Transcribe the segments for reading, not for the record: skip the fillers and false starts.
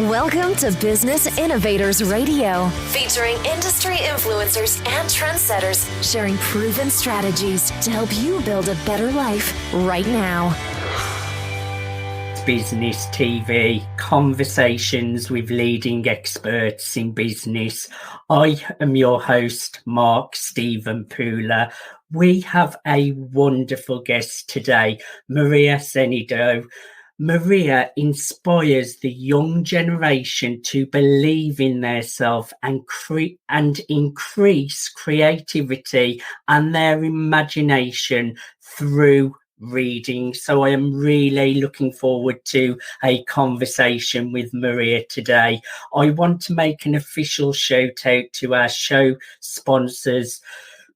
Welcome to Business Innovators Radio, featuring industry influencers and trendsetters sharing proven strategies to help you build a better life right now. Business TV, conversations with leading experts in business. I am your host, Mark Stephen Pooler. We have a wonderful guest today, Maria Xenidou. Maria inspires the young generation to believe in themselves and increase creativity and their imagination through reading. So I am really looking forward to a conversation with Maria today. I want to make an official shout out to our show sponsors,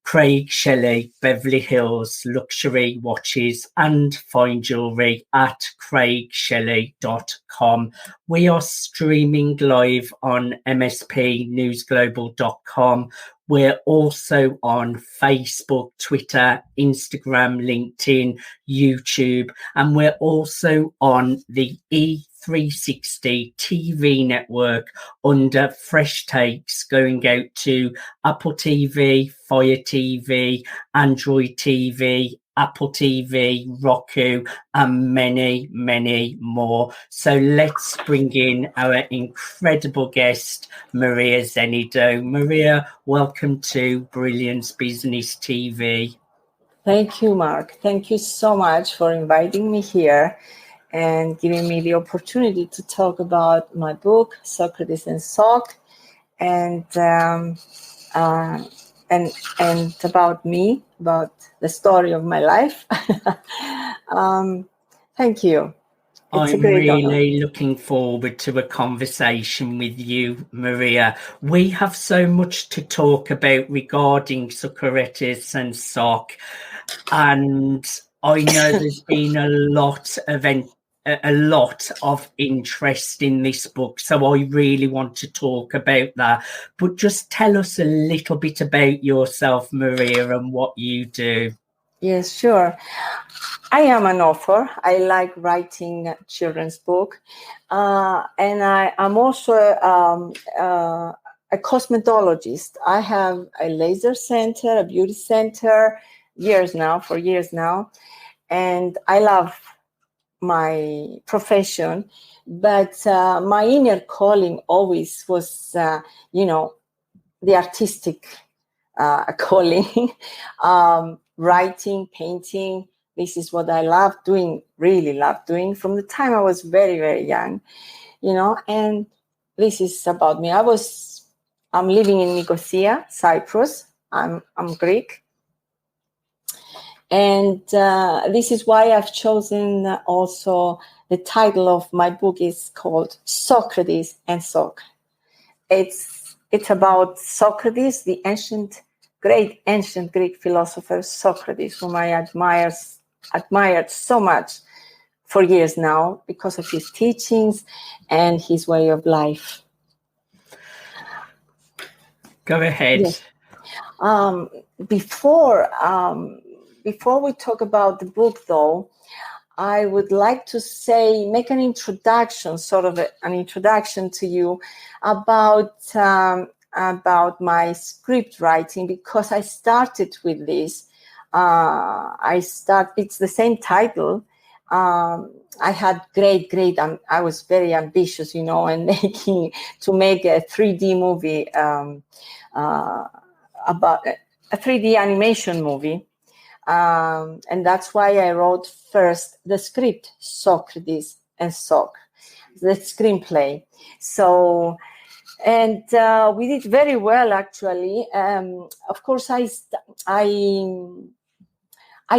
Craig Shelley, Beverly Hills Luxury Watches and Fine Jewellery at craigshelley.com. We are streaming live on mspnewsglobal.com. We're also on Facebook, Twitter, Instagram, LinkedIn, YouTube, and we're also on the E360 TV network under Fresh Takes, going out to Apple TV, Fire TV, Android TV, Apple TV, Roku, and many, many more. So let's bring in our incredible guest, Maria Xenidou. Maria, welcome to Brilliance Business TV. Thank you, Mark. Thank you so much for inviting me here and giving me the opportunity to talk about my book, Socrates and Soc, and about me, about the story of my life. Thank you. I'm really looking forward to a conversation with you, Maria. We have so much to talk about regarding Socrates and Soc, and I know there's been a lot of interest in this book, so I really want to talk about that. But just tell us a little bit about yourself, Maria, and what you do. Yes, sure. I am an author. I like writing children's book, and I'm also a cosmetologist. I have a laser center, a beauty center, for years now, and I love my profession, but my inner calling always was, the artistic calling, writing, painting. This is what I really love doing from the time I was very, very young, and this is about me. I'm living in Nicosia, Cyprus. I'm Greek. And this is why I've chosen also the title of my book is called Socrates and Soc. It's about Socrates, the great ancient Greek philosopher Socrates, whom I admired so much for years now because of his teachings and his way of life. Go ahead. Yes. Before we talk about the book, though, I would like to make an introduction, an introduction to you about my script writing, because I started with this. It's the same title. I had I was very ambitious, and to make a 3D movie, about a 3D animation movie. And that's why I wrote first the script, Socrates and Soc, the screenplay. So, and we did very well, actually. Of course, I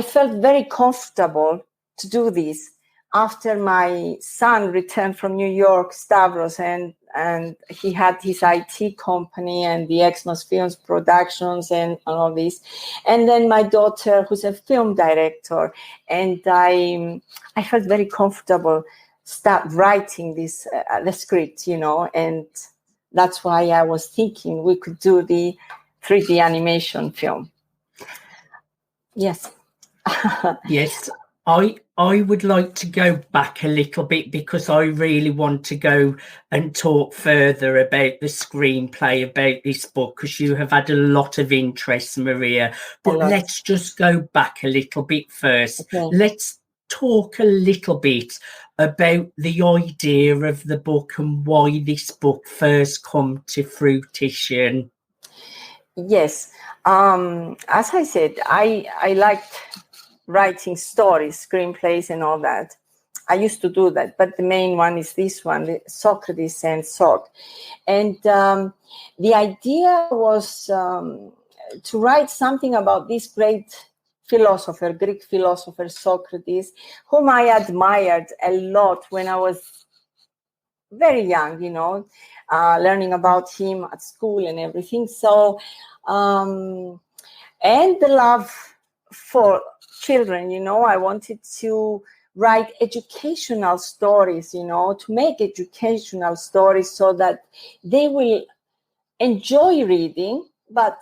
felt very comfortable to do this after my son returned from New York, Stavros, and he had his IT company and the Xmas Films Productions and all this. And then my daughter, who's a film director, and I felt very comfortable start writing this the script, and that's why I was thinking we could do the 3D animation film. Yes. Yes. I I would like to go back a little bit because I really want to go and talk further about the screenplay, about this book, because you have had a lot of interest, Maria. But let's just go back a little bit first. Okay. Let's talk a little bit about the idea of the book and why this book first come to fruition. Yes. As I said, I liked writing stories, screenplays, and all that. I used to do that, but the main one is this one, Socrates and Soc. And the idea was to write something about this great philosopher, Greek philosopher Socrates, whom I admired a lot when I was very young, learning about him at school and everything. So, and the love for children, I wanted to write educational stories, to make educational stories so that they will enjoy reading, but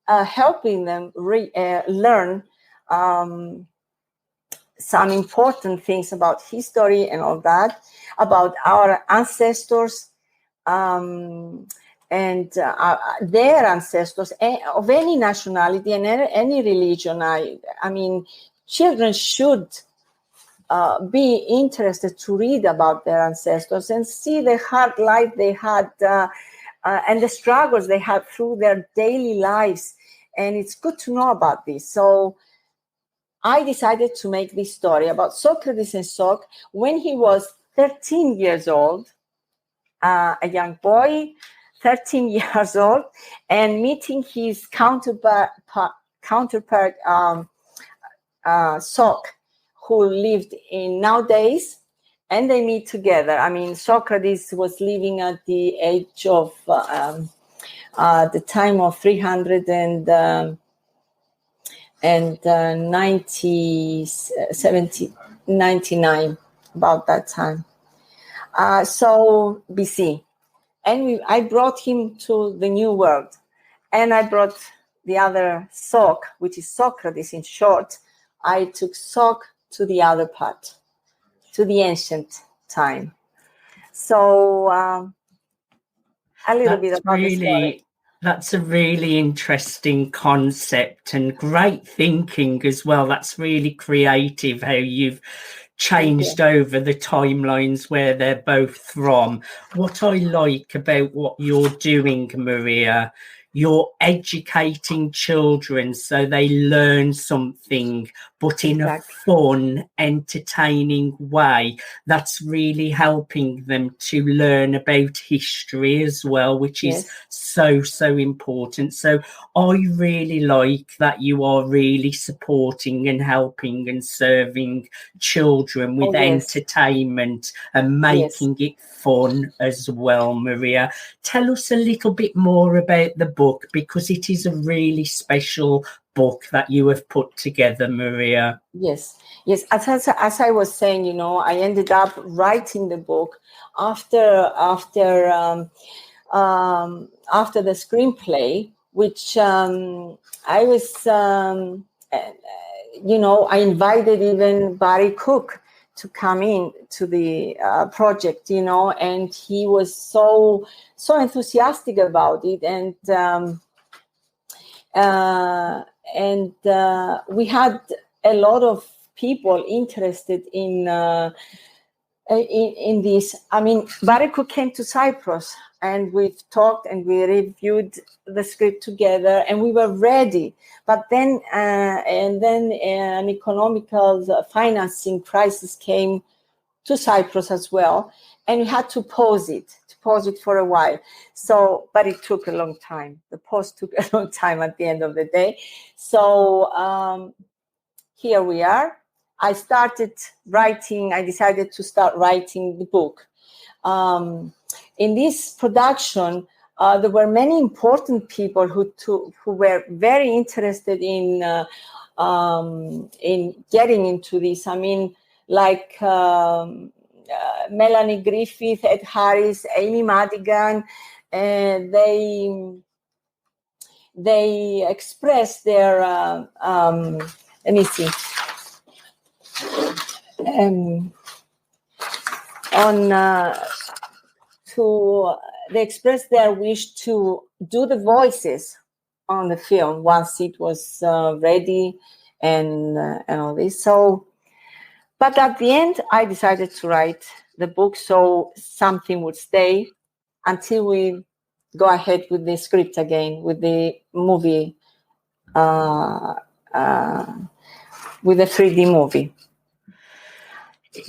helping them learn some important things about history and all that, about our ancestors and their ancestors of any nationality and any religion. I mean, children should be interested to read about their ancestors and see the hard life they had and the struggles they had through their daily lives. And it's good to know about this. So I decided to make this story about Socrates and Soc when he was 13 years old, a young boy, 13 years old, and meeting his counterpart Soc, who lived in nowadays, and they meet together. I mean, Socrates was living at the age of the time of 99, about that time. So BC. And I brought him to the New World. And I brought the other Soc, which is Socrates in short. I took Soc to the other part, to the ancient time. So a little bit about the story. That's a really interesting concept and great thinking as well. That's really creative how you've changed over the timelines where they're both from. What I like about what you're doing, Maria, you're educating children so they learn something, but in a fun, entertaining way. That's really helping them to learn about history as well, which is so important. So I really like that you are really supporting and helping and serving children with entertainment and making it fun as well, Maria. Tell us a little bit more about the book, because it is a really special book that you have put together, Maria. Yes. As I was saying, I ended up writing the book after the screenplay, which I was, I invited even Barry Cook to come in to the project, and he was so enthusiastic about it, and we had a lot of people interested in this. I mean, Barry Cook came to Cyprus, and we've talked and we reviewed the script together, and we were ready. But then, an economical financing crisis came to Cyprus as well, and we had to pause it for a while. So, but it took a long time. The pause took a long time at the end of the day. So here we are. I decided to start writing the book. In this production, there were many important people who were very interested in getting into this. I mean, like Melanie Griffith, Ed Harris, Amy Madigan, and they expressed their let me see. they expressed their wish to do the voices on the film once it was ready and all this. So, but at the end, I decided to write the book so something would stay until we go ahead with the script again, with the movie, with the 3D movie.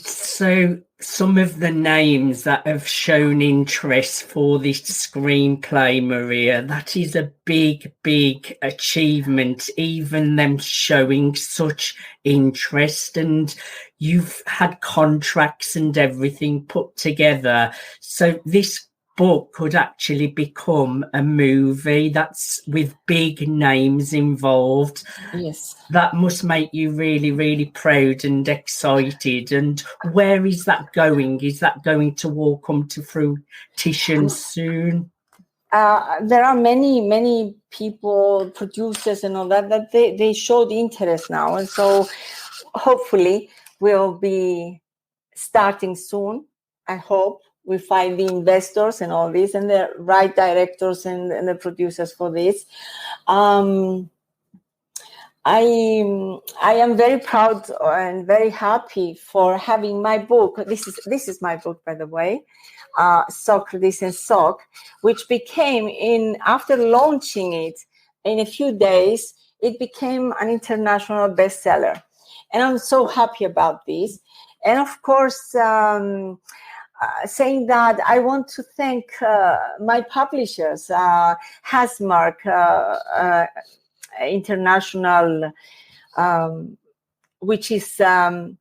So some of the names that have shown interest for this screenplay, Maria, that is a big, big achievement, even them showing such interest, and you've had contracts and everything put together. So this book could actually become a movie that's with big names involved. Yes. That must make you really, really proud and excited. And where is that going? Is that going to all come to fruition soon? There are many people, producers and all that they showed interest now. And so hopefully we'll be starting soon. I hope we find the investors and all this and the right directors and the producers for this. I am very proud and very happy for having my book. This is my book, by the way, Socrates and Soc, which became after launching it in a few days, it became an international bestseller. And I'm so happy about this. And of course, saying that, I want to thank my publishers, Hasmark International, which is they're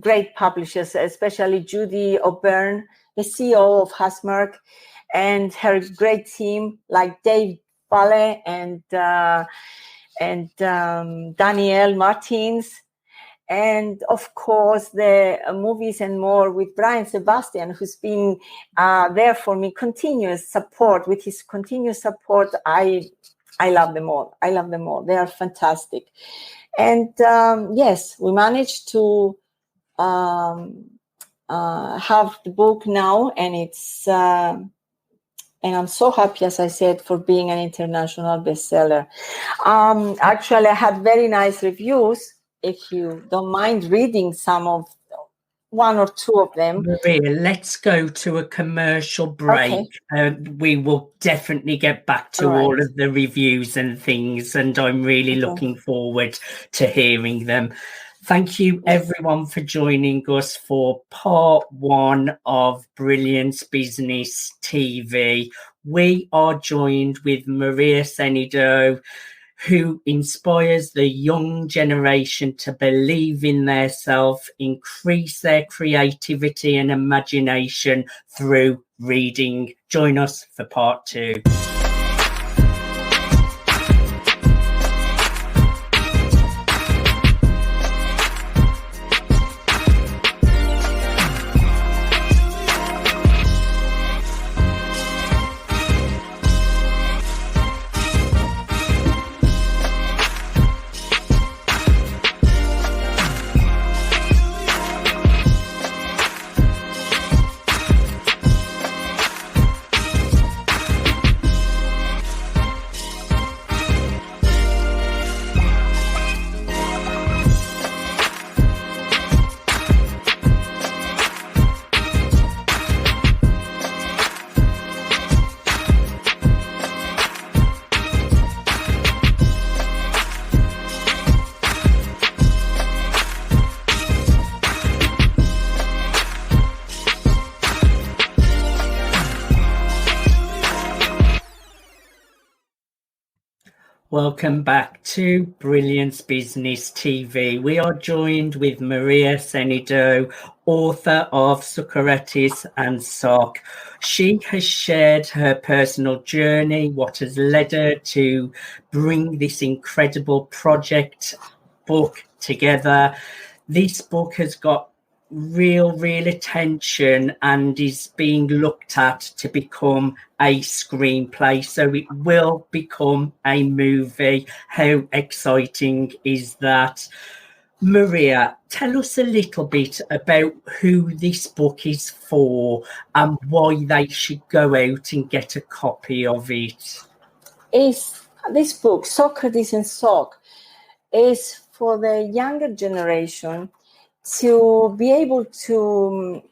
great publishers, especially Judy O'Byrne, the CEO of Hasmark, and her great team like Dave Valle and Danielle Martins. And of course, the Movies and More with Brian Sebastian, who's been there for me, continuous support. With his continuous support, I love them all. I love them all. They are fantastic. And yes, we managed to have the book now, and it's and I'm so happy, as I said, for being an international bestseller. Actually, I had very nice reviews. If you don't mind reading one or two of them. Maria, let's go to a commercial break. Okay. We will definitely get back to all of the reviews and things, and I'm really looking forward to hearing them. Thank you, everyone, for joining us for part 1 of Brilliance Business TV. We are joined with Maria Xenidou, who inspires the young generation to believe in themselves, increase their creativity and imagination through reading. Join us for part 2. Welcome back to Brilliance Business TV. We are joined with Maria Xenidou, author of Socrates and Soc. She has shared her personal journey, what has led her to bring this incredible book together. This book has got real attention and is being looked at to become a screenplay, so it will become a movie. How exciting is that? Maria, tell us a little bit about who this book is for and why they should go out and get a copy of it. This book, Socrates and Soc, is for the younger generation to be able to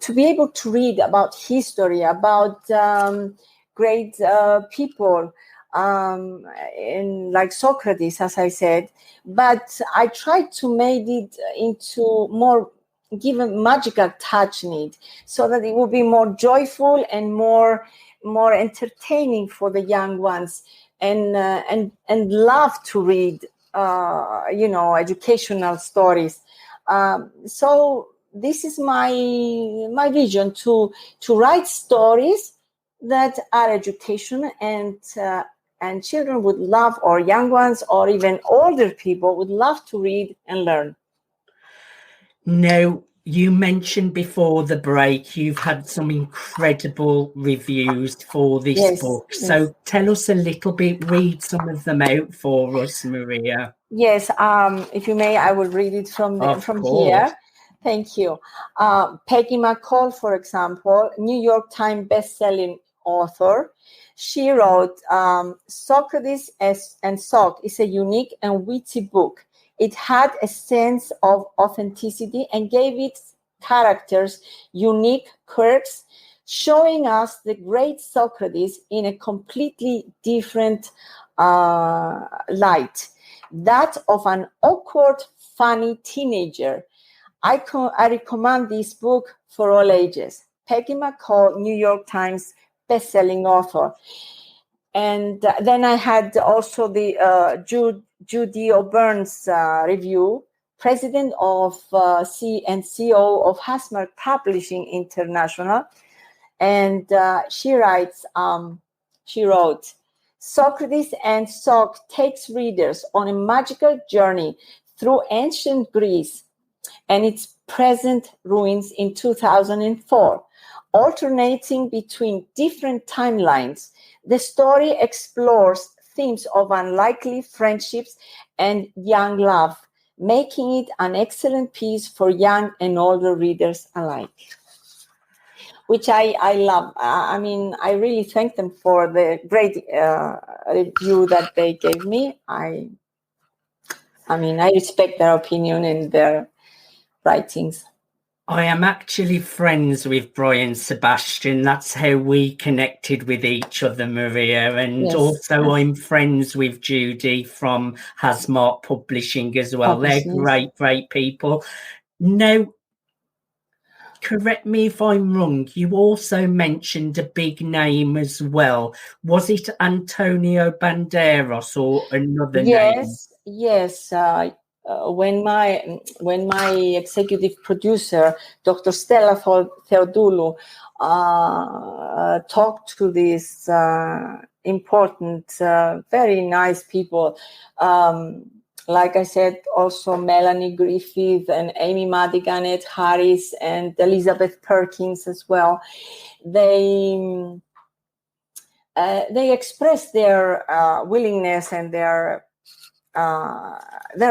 to be able to read about history, about great people, like Socrates, as I said. But I tried to make it into more, give a magical touch in it, so that it will be more joyful and more entertaining for the young ones, and love to read, educational stories. So this is my vision, to write stories that are educational, and children would love, or young ones, or even older people would love to read and learn. Now, you mentioned before the break you've had some incredible reviews for this book. So tell us a little bit, read some of them out for us, Maria. Yes, if you may, I will read it from here. Thank you. Peggy McCall, for example, New York Times best-selling author. She wrote, Socrates and Soc is a unique and witty book. It had a sense of authenticity and gave its characters unique quirks, showing us the great Socrates in a completely different light, that of an awkward, funny teenager. I recommend this book for all ages. Peggy McCall, New York Times best-selling author. And then I had also the Judy O'Byrne's review, president of and CEO of Hasmark Publishing International. And she wrote, Socrates and Soc takes readers on a magical journey through ancient Greece and its present ruins in 2004, alternating between different timelines. The story explores themes of unlikely friendships and young love, making it an excellent piece for young and older readers alike. Which I love. I mean, I really thank them for the great review that they gave me. I respect their opinion and their writings. I am actually friends with Brian Sebastian. That's how we connected with each other, Maria. And also I'm friends with Judy from Hasmark Publishing as well. They're great people. Now, correct me if I'm wrong, you also mentioned a big name as well. Was it Antonio Banderas or another name? Yes. When my executive producer, Dr. Stella Theodoulou, talked to these important, very nice people, like I said, also Melanie Griffith and Amy Madigan, Ed Harris, and Elizabeth Perkins as well. They expressed their willingness and their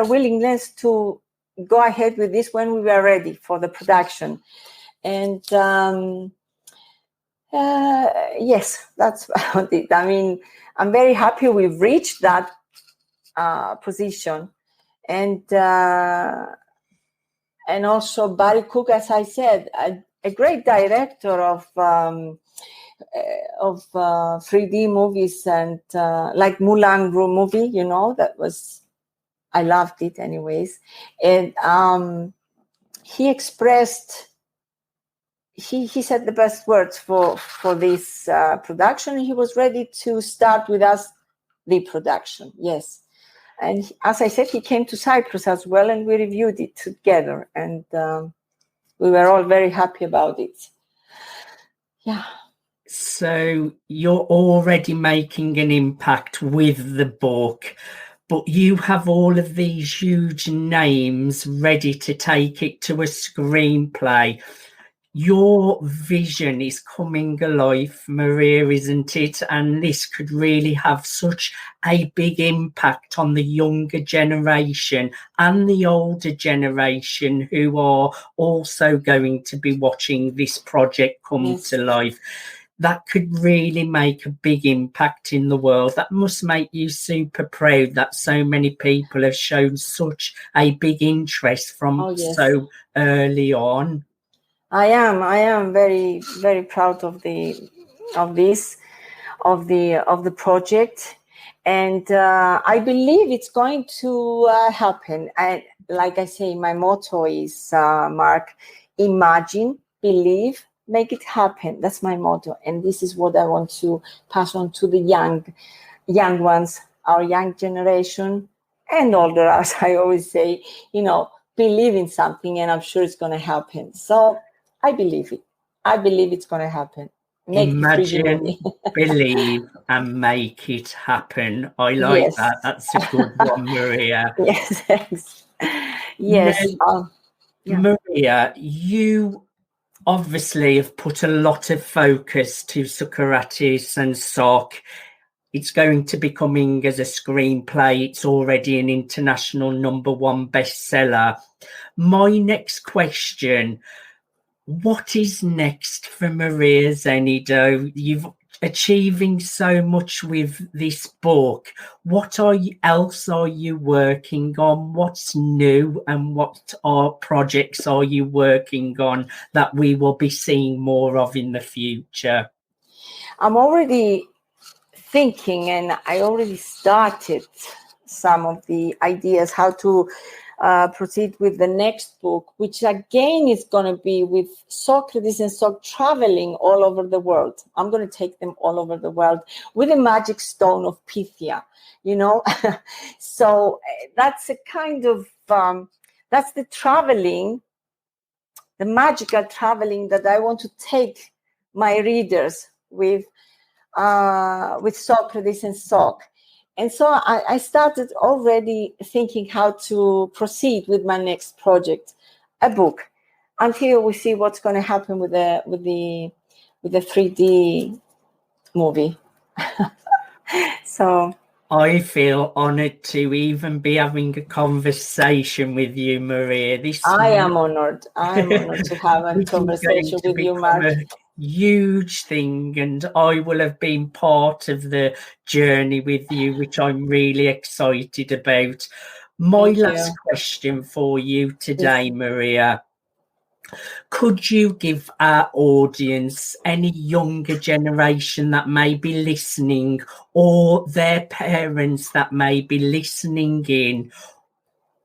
willingness to go ahead with this when we were ready for the production. And yes, that's about it. I mean, I'm very happy we've reached that position. And also Barry Cook, as I said, a great director of 3D movies, and like Moulin Rouge movie, I loved it anyways. And he expressed, he said the best words for this production. He was ready to start with us the production, yes. And as I said, he came to Cyprus as well, and we reviewed it together, and we were all very happy about it. Yeah. So you're already making an impact with the book, but you have all of these huge names ready to take it to a screenplay. Your vision is coming alive, Maria, isn't it? And this could really have such a big impact on the younger generation and the older generation who are also going to be watching this project come to life. That could really make a big impact in the world. That must make you super proud that so many people have shown such a big interest from so early on. I am very, very proud of the project, and I believe it's going to happen. And like I say, my motto is, Mark, imagine, believe, make it happen. That's my motto, and this is what I want to pass on to the young ones, our young generation, and older, as I always say. Believe in something, and I'm sure it's going to happen. So I believe it. I believe it's going to happen. Imagine, believe, and make it happen. I like that. That's a good one, Maria. Yes, thanks. Yes. Now, Maria, you obviously have put a lot of focus to Socrates and Soc. It's going to be coming as a screenplay. It's already an international #1 bestseller. My next question: what is next for Maria Xenidou? You've achieving so much with this book. What else are you working on? What's new, and what projects are you working on that we will be seeing more of in the future? I'm already thinking, and I already started some of the ideas how to proceed with the next book, which again is going to be with Socrates and Soc traveling all over the world. I'm going to take them all over the world with a magic stone of Pythia, So that's a kind of, that's the traveling, the magical traveling that I want to take my readers with Socrates and Soc. And so I started already thinking how to proceed with my next project, a book, until we see what's going to happen with the 3D movie. So I feel honoured to even be having a conversation with you, Maria. I am honoured. I'm honoured to have a conversation with you, Mark. Huge thing, and I will have been part of the journey with you, which I'm really excited about. My last question for you today, Maria: could you give our audience, any younger generation that may be listening, or their parents that may be listening in,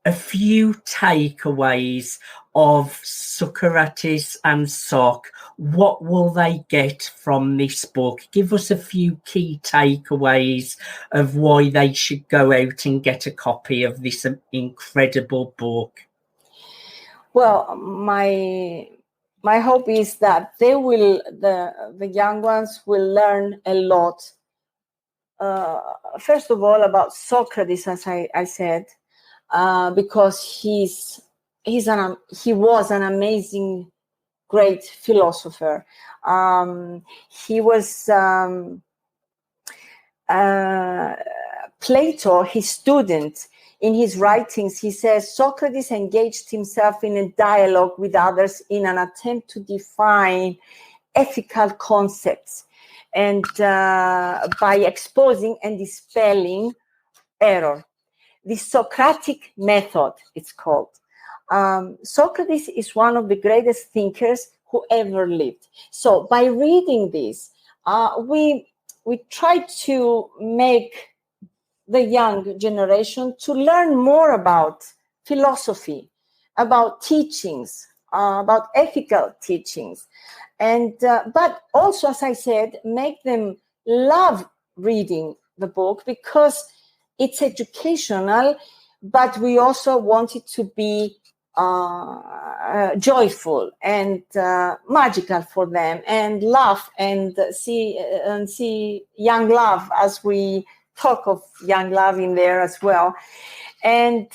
a few takeaways of Socrates and Soc? What will they get from this book? Give us a few key takeaways of why they should go out and get a copy of this incredible book. Well, my hope is that they will, the young ones will learn a lot. First of all, about Socrates, as I said, because he was an amazing, great philosopher. He was Plato, his student. In his writings, he says Socrates engaged himself in a dialogue with others in an attempt to define ethical concepts, and by exposing and dispelling error. The Socratic method, it's called. Socrates is one of the greatest thinkers who ever lived. So by reading this, we try to make the young generation to learn more about philosophy, about teachings, about ethical teachings, and but also, as I said, make them love reading the book because it's educational, but we also want it to be joyful and magical for them, and laugh and see young love, as we talk of young love in there as well. And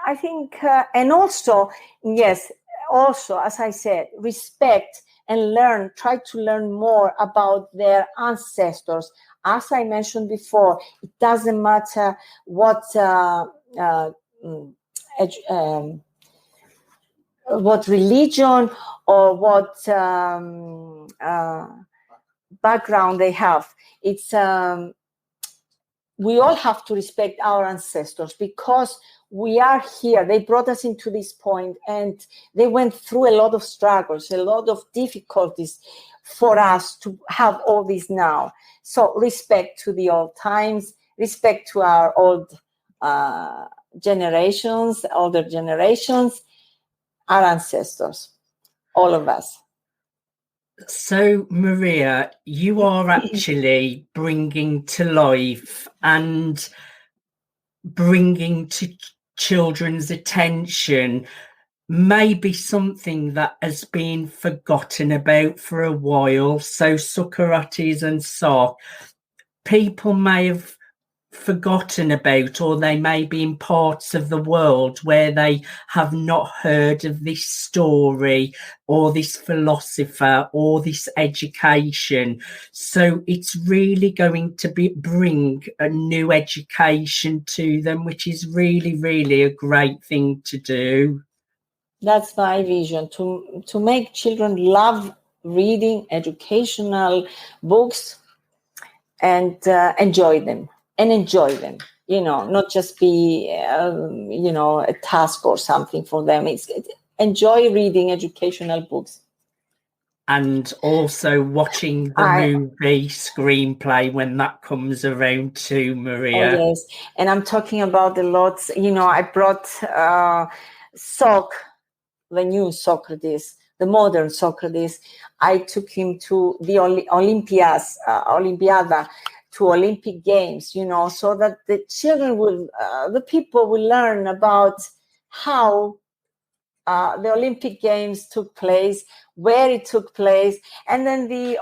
I think, and also, yes, also, as I said, respect and learn, try to learn more about their ancestors. As I mentioned before, it doesn't matter what religion or what background they have. It's we all have to respect our ancestors because we are here. They brought us into this point and they went through a lot of struggles, a lot of difficulties for us to have all this now. So respect to the old times, respect to our old generations, older generations, our ancestors, all of us. So, Maria, you are actually bringing to life and bringing to children's attention maybe something that has been forgotten about for a while. So, Socrates and Soc, people may have forgotten about, or they may be in parts of the world where they have not heard of this story or this philosopher or this education. So it's really going to bring a new education to them, which is really, really a great thing to do. That's my vision, to make children love reading educational books and enjoy them. Not just be, a task or something for them. It's enjoy reading educational books. And also watching the movie Screenplay when that comes around too, Maria. Oh, yes. And I'm talking about the lots. I brought Soc, the new Socrates, the modern Socrates. I took him to the Olympiada, to Olympic Games, so that the children the people will learn about how the Olympic Games took place, where it took place. And then the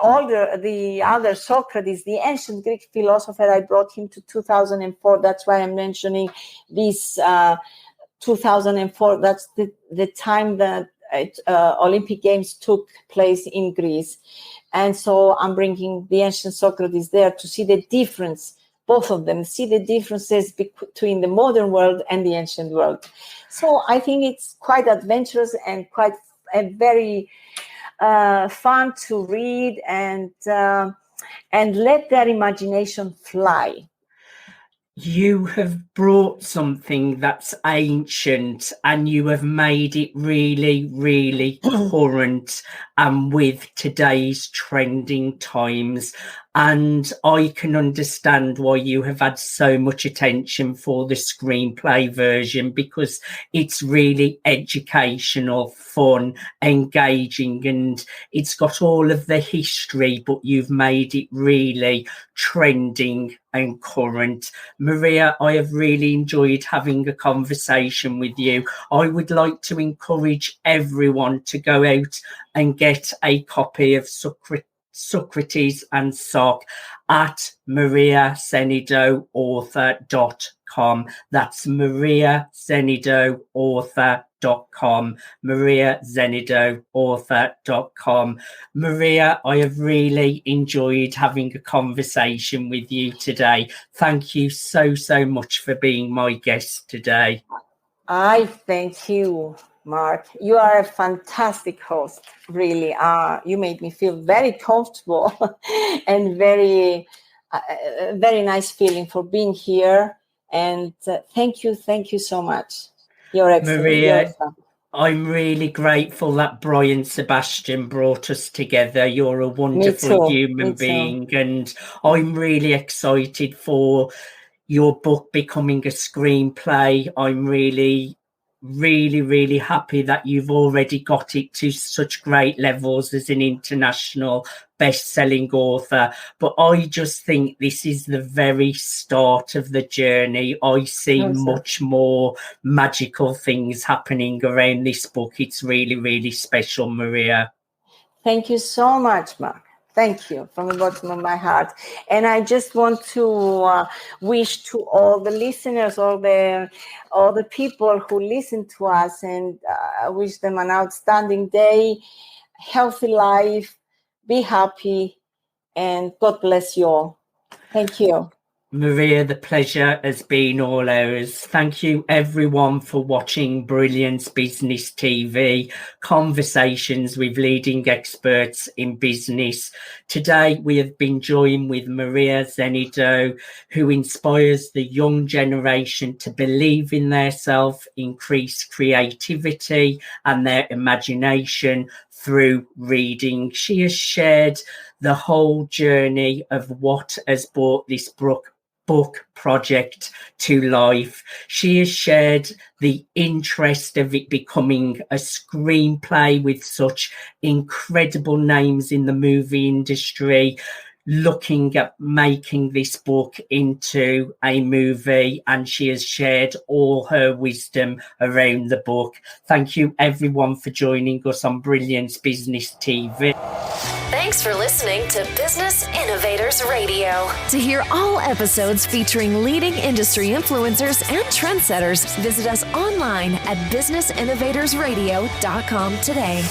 other Socrates, the ancient Greek philosopher, I brought him to 2004. That's why I'm mentioning this 2004. That's the time that Olympic Games took place in Greece. And so I'm bringing the ancient Socrates there to see the difference, both of them, see the differences between the modern world and the ancient world. So I think it's quite adventurous and quite very fun to read and let their imagination fly. You have brought something that's ancient and you have made it really, really current and with today's trending times. And I can understand why you have had so much attention for the screenplay version, because it's really educational, fun, engaging, and it's got all of the history, but you've made it really trending and current. Maria, I have really enjoyed having a conversation with you. I would like to encourage everyone to go out and get a copy of Socrates and Soc at mariaxenidouauthor.com. That's mariaxenidouauthor.com. mariaxenidouauthor.com. Maria, I have really enjoyed having a conversation with you today. Thank you so much for being my guest today. I thank you, Mark. You are a fantastic host, really. You made me feel very comfortable and very nice feeling for being here. And thank you so much. You're excellent. Maria, I'm really grateful that Brian Sebastian brought us together. You're a wonderful human being, and I'm really excited for your book becoming a screenplay. I'm really happy that you've already got it to such great levels as an international best-selling author. But I just think this is the very start of the journey. I see much more magical things happening around this book. It's really special, Maria. Thank you so much, Mark. Thank you from the bottom of my heart. And I just want to wish to all the listeners, all the people who listen to us, and I wish them an outstanding day, healthy life, be happy, and God bless you all. Thank you. Maria, the pleasure has been all ours. Thank you everyone for watching Brilliance Business TV, conversations with leading experts in business. Today we have been joined with Maria Xenidou, who inspires the young generation to believe in themselves, increase creativity and their imagination through reading. She has shared the whole journey of what has brought this book project to life. She has shared the interest of it becoming a screenplay with such incredible names in the movie industry, looking at making this book into a movie, and she has shared all her wisdom around the book. Thank you everyone for joining us on Brilliance Business TV. Thanks for listening to Business Innovators Radio. To hear all episodes featuring leading industry influencers and trendsetters, visit us online at businessinnovatorsradio.com today.